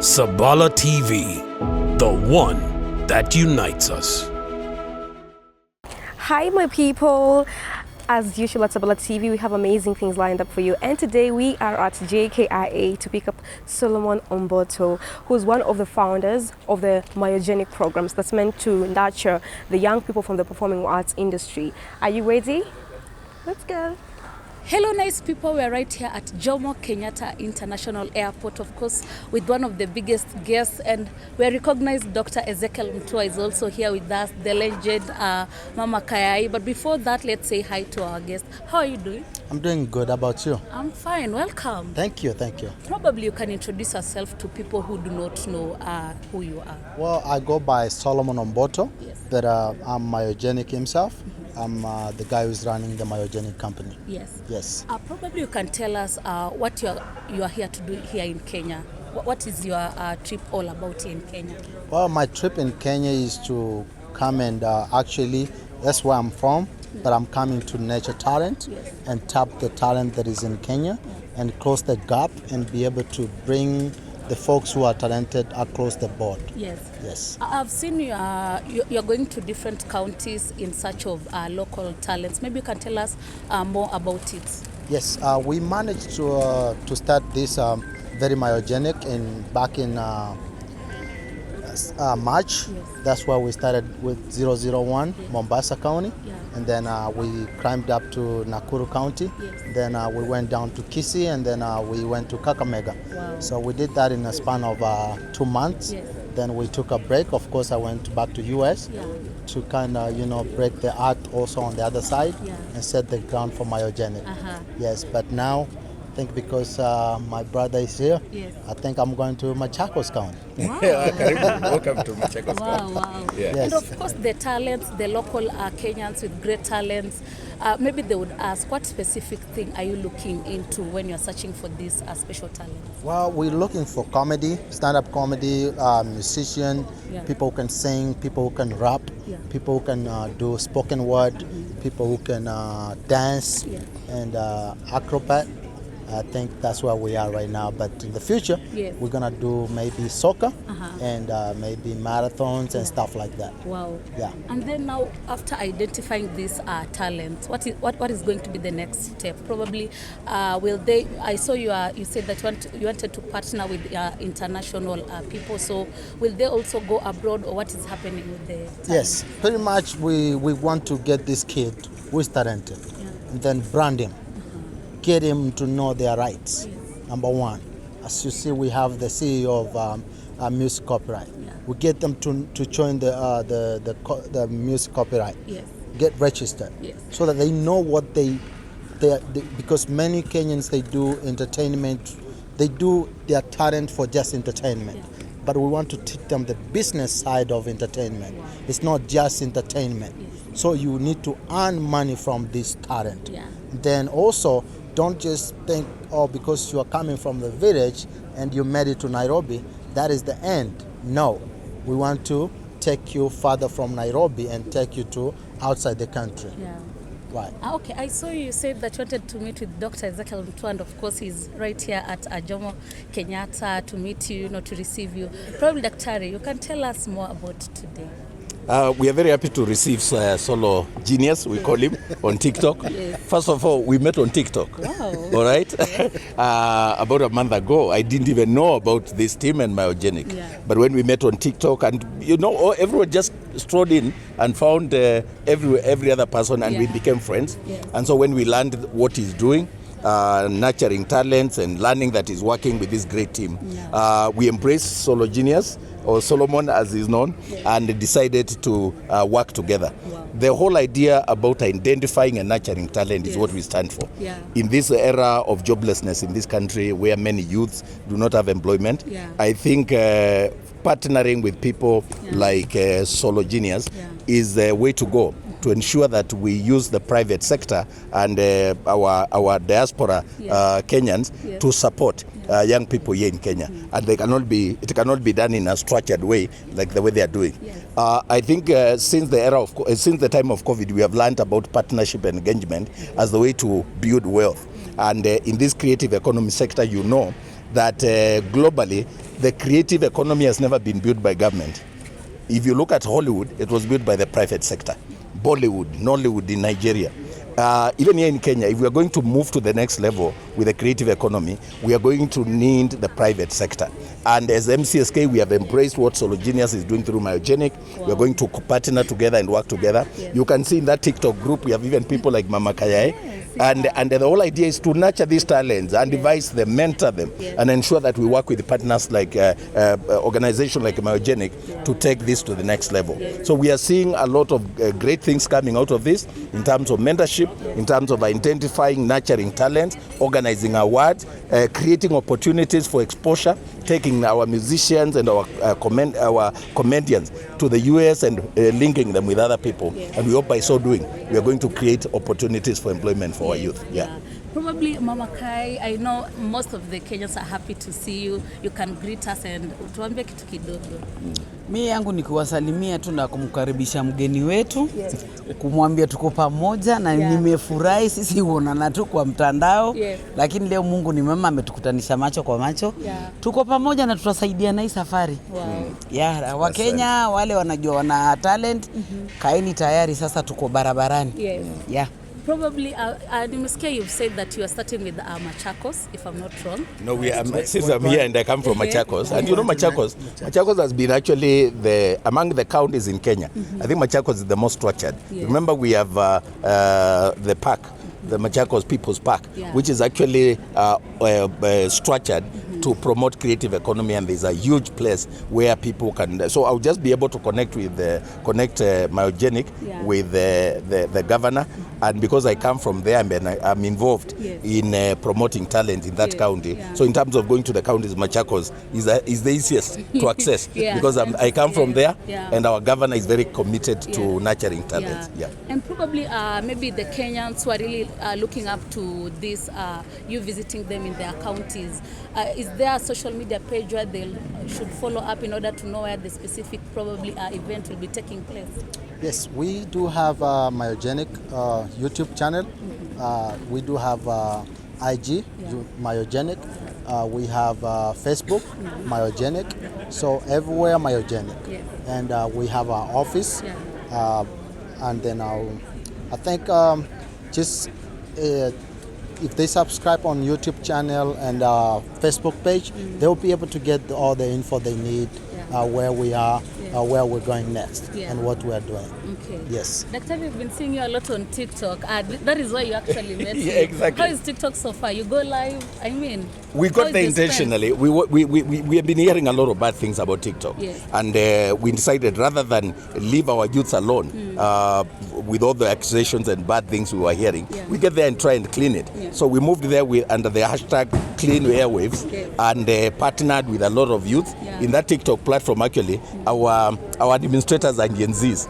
Sabala TV, the one that unites us. Hi, my people. As usual at Sabala TV, we have amazing things lined up for you. And today we are at JKIA to pick up Solomon Omboto, who's one of the founders of the myogenic programs that's meant to nurture the young people from the performing arts industry. Are you ready? Let's go. Hello, nice people. We're right here at Jomo Kenyatta International Airport, of course, with one of the biggest guests, and we recognized Dr. Ezekiel Mtua is also here with us, the legend Mama Kayai. But before that, let's say hi to our guest. How are you doing? I'm doing good. How about you? I'm fine. Welcome. Thank you. Thank you. Probably you can introduce yourself to people who do not know who you are. Well, I go by Solomon Omboto, Yes. but I'm myogenic himself. I'm the guy who's running the myogenic company. Yes. Yes. Probably you can tell us what you are here to do here in Kenya. What is your trip all about here in Kenya? Well, my trip in Kenya is to come and actually, that's where I'm from, but I'm coming to nurture talent and tap the talent that is in Kenya and close the gap and be able to bring the folks who are talented across the board. Yes. Yes. I've seen you're going to different counties in search of local talents. Maybe you can tell us more about it. Yes, we managed to start this very myogenic back in March. Yes. That's where we started with 001 Mombasa County, and then we climbed up to Nakuru County. Yes. Then we went down to Kisii, and then we went to Kakamega. Wow. So we did that in a span of 2 months. Yes. Then we took a break. Of course, I went back to US to kind of break the art also on the other side and set the ground for myogenic. Yes, but now I think because my brother is here, I think I'm going to Machakos County. Wow. Welcome to Machakos. Wow. Yeah. Yes. And of course, the talents, the local Kenyans with great talents, maybe they would ask, what specific thing are you looking into when you're searching for these special talents? Well, we're looking for comedy, stand-up comedy, musician, people who can sing, people who can rap, people who can do spoken word, people who can dance, and acrobat. I think that's where we are right now. But in the future, we're going to do maybe soccer and maybe marathons and stuff like that. Wow. Yeah. And then now, after identifying these talents, what is going to be the next step? Probably, will they? I saw you said that you wanted to partner with international people. So will they also go abroad, or what is happening with the talent? Yes, pretty much we want to get this kid who is talented and then brand him. Get him to know their rights. Number one, as you see, we have the CEO of music copyright. We get them to join the music copyright. Get registered, so that they know what they because many Kenyans, they do entertainment, they do their talent for just entertainment. But we want to teach them the business side of entertainment. It's not just entertainment. So you need to earn money from this talent. Then also, don't just think, because you are coming from the village and you made it to Nairobi, that is the end. No, we want to take you further from Nairobi and take you to outside the country. Right. Okay, I saw you said that you wanted to meet with Dr. Ezekiel Mtua, and of course he's right here at Jomo Kenyatta to meet you, to receive you. Probably, Daktari, you can tell us more about today. We are very happy to receive Solo Genius, we call him, on TikTok. First of all, we met on TikTok. Wow. All right? About a month ago, I didn't even know about this team and myogenic. But when we met on TikTok, and everyone just strolled in and found every other person, and we became friends. And so when we learned what he's doing, nurturing talents and learning that he's working with this great team, we embraced Solo Genius, or Solomon as he's known, and decided to work together. The whole idea about identifying and nurturing talent is what we stand for. In this era of joblessness in this country, where many youths do not have employment, I think partnering with people like Solo Genius is the way to go, to ensure that we use the private sector and our diaspora Kenyans to support young people here in Kenya, and it cannot be done in a structured way like the way they are doing. I think since the time of COVID, we have learned about partnership and engagement as the way to build wealth. And in this creative economy sector, that globally, the creative economy has never been built by government. If you look at Hollywood, it was built by the private sector. Bollywood, Nollywood in Nigeria. Even here in Kenya, if we are going to move to the next level with the creative economy, we are going to need the private sector. And as MCSK, we have embraced what Solo Genius is doing through Myogenic. Wow. We are going to partner together and work together. Yes. You can see in that TikTok group, we have even people like Mama Kayae. Yes. And the whole idea is to nurture these talents and devise them, mentor them, and ensure that we work with partners like organizations like Myogenic to take this to the next level. So we are seeing a lot of great things coming out of this in terms of mentorship, in terms of identifying, nurturing talent, organizing awards, creating opportunities for exposure, taking our musicians and our comedians to the US and linking them with other people. And we hope by so doing, we are going to create opportunities for employment for our youth. Yeah. Probably Mama Kai, I know most of the Kenyans are happy to see you. You can greet us and tuambie kitu kidogo. Mimi yangu ni kuwasalimia tu na kumkaribisha mgeni wetu, kumwambia tuko pamoja na nimefurahi sisi huonana tu kwa mtandao, lakini leo Mungu ni mwema ametukutanisha macho kwa macho. Tuko pamoja na tutasaidiana hii safari. Wa Kenya wale wanajua wana talent, kaeni tayari sasa tuko barabarani. Probably, Nimesikia you've said that you are starting with Machakos, if I'm not wrong. No, since I'm here and I come from Machakos, and you know Machakos has been actually among the counties in Kenya. I think Machakos is the most structured. Remember, we have the park, the Machakos People's Park, which is actually structured to promote creative economy, and there's a huge place where people can. So I'll just be able to connect Myogenic with the governor, and because I come from there, I'm involved in promoting talent in that county. So in terms of going to the counties, Machakos is the easiest to access because I come from there, and our governor is very committed to nurturing talent. And probably maybe the Kenyans who are really looking up to this, you visiting them in their counties. Is there a social media page where they should follow up in order to know where the specific probably event will be taking place? Yes, we do have a Myogenic YouTube channel. We do have IG, Myogenic. We have Facebook, Myogenic. So everywhere Myogenic. And we have our office. And then I think just if they subscribe on YouTube channel and Facebook page, they will be able to get all the info they need, where we are, where we're going next, and what we are doing. Okay. Yes. Doctor, we've been seeing you a lot on TikTok. That is why you actually met me. Exactly. How is TikTok so far? You go live? I mean, we got there intentionally. We have been hearing a lot of bad things about TikTok, and we decided rather than leave our youths alone with all the accusations and bad things we were hearing, we get there and try and clean it. So we moved there under the hashtag Clean Airwaves and partnered with a lot of youth in that TikTok platform. Actually, our administrators are Gen Zs,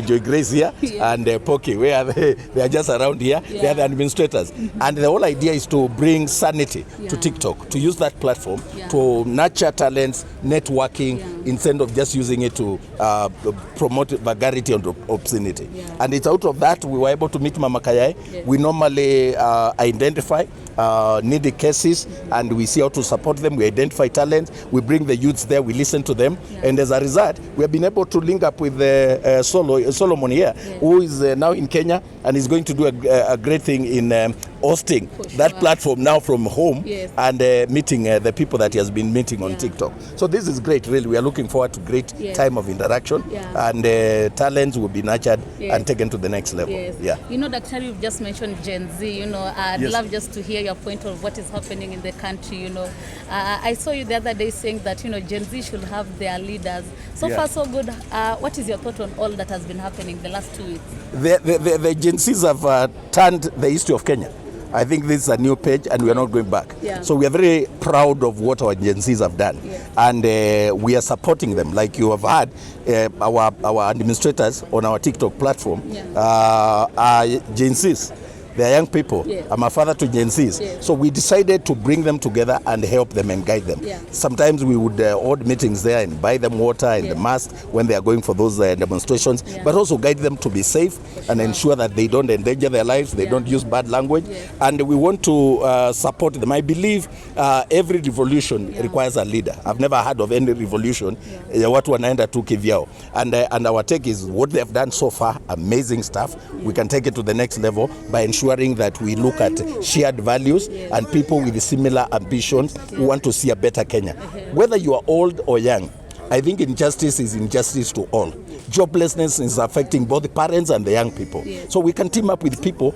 Joy Grace here and Poki, where they are just around here. They are the administrators, and the whole idea is to bring sanity to TikTok, to use that platform to nurture talents, networking, instead of just using it to promote vulgarity and obscenity. And it's out of that we were able to meet Mama Kayae. We normally identify needy cases and we see how to support them. We identify talent, we bring the youths there, we listen to them, and as a result we have been able to link up with Solomon here, who is now in Kenya and is going to do a great thing in hosting that platform now from home and meeting the people that he has been meeting on TikTok. So this is great, really. We are looking forward to great time of interaction, and talents will be nurtured and taken to the next level. You know, Dr. you've just mentioned Gen Z. You know, I'd love just to hear your point of what is happening in the country. You know, I saw you the other day saying that, you know, Gen Z should have their leaders. So far, so good. What is your thought on all that has been happening the last 2 weeks? The Gen Zs have turned the history of Kenya. I think this is a new page and we are not going back. So we are very proud of what our Gen Zs have done. And we are supporting them. Like you have had, our administrators on our TikTok platform are Gen Zs. They are young people. Yes. I'm a father to Gen Zs. Yes. So we decided to bring them together and help them and guide them. Yeah. Sometimes we would hold meetings there and buy them water and the mask when they are going for those demonstrations, but also guide them to be safe and ensure that they don't endanger their lives, they don't use bad language. And we want to support them. I believe every revolution requires a leader. I've never heard of any revolution watu wanaenda tu kivyao. And our take is what they have done so far, amazing stuff. We can take it to the next level by ensuring that we look at shared values and people with similar ambitions who want to see a better Kenya. Whether you are old or young, I think injustice is injustice to all. Joblessness is affecting both the parents and the young people. So we can team up with people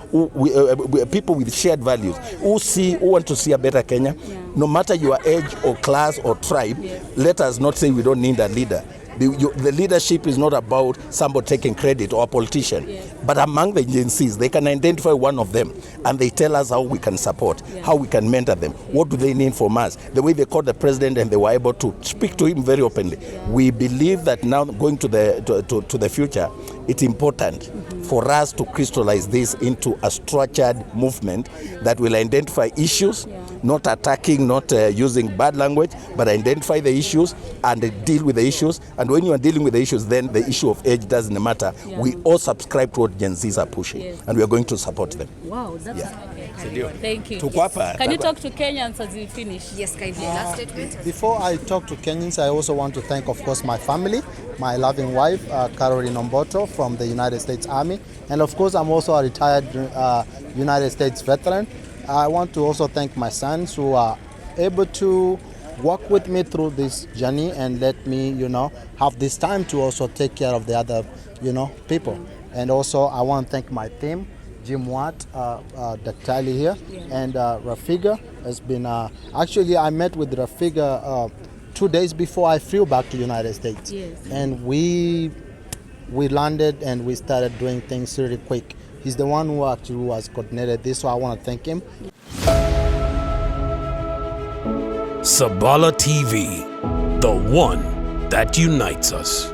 people with shared values who want to see a better Kenya. No matter your age or class or tribe, let us not say we don't need a leader. The leadership is not about somebody taking credit or a politician, but among the agencies, they can identify one of them and they tell us how we can support, how we can mentor them, what do they need from us. The way they called the president and they were able to speak to him very openly. We believe that now going to the future, it's important for us to crystallize this into a structured movement that will identify issues, not attacking, not using bad language, but identify the issues and deal with the issues. And when you are dealing with the issues, then the issue of age doesn't matter. We all subscribe to what Gen Zs are pushing, and we are going to support them. Wow, that's thank you. Tukwapa. Can you talk to Kenyans as we finish? Yes, kindly. Last statement. Before I talk to Kenyans, I also want to thank, of course, my family, my loving wife, Caroline Omboto from the United States Army. And of course, I'm also a retired United States veteran. I want to also thank my sons who are able to walk with me through this journey and let me, have this time to also take care of the other, people. And also, I want to thank my team, Jimw, Daktali here, and Rafiga has been. Actually, I met with Rafiga 2 days before I flew back to United States, and we landed and we started doing things really quick. He's the one who has coordinated this, so I want to thank him. Sabala TV, the one that unites us.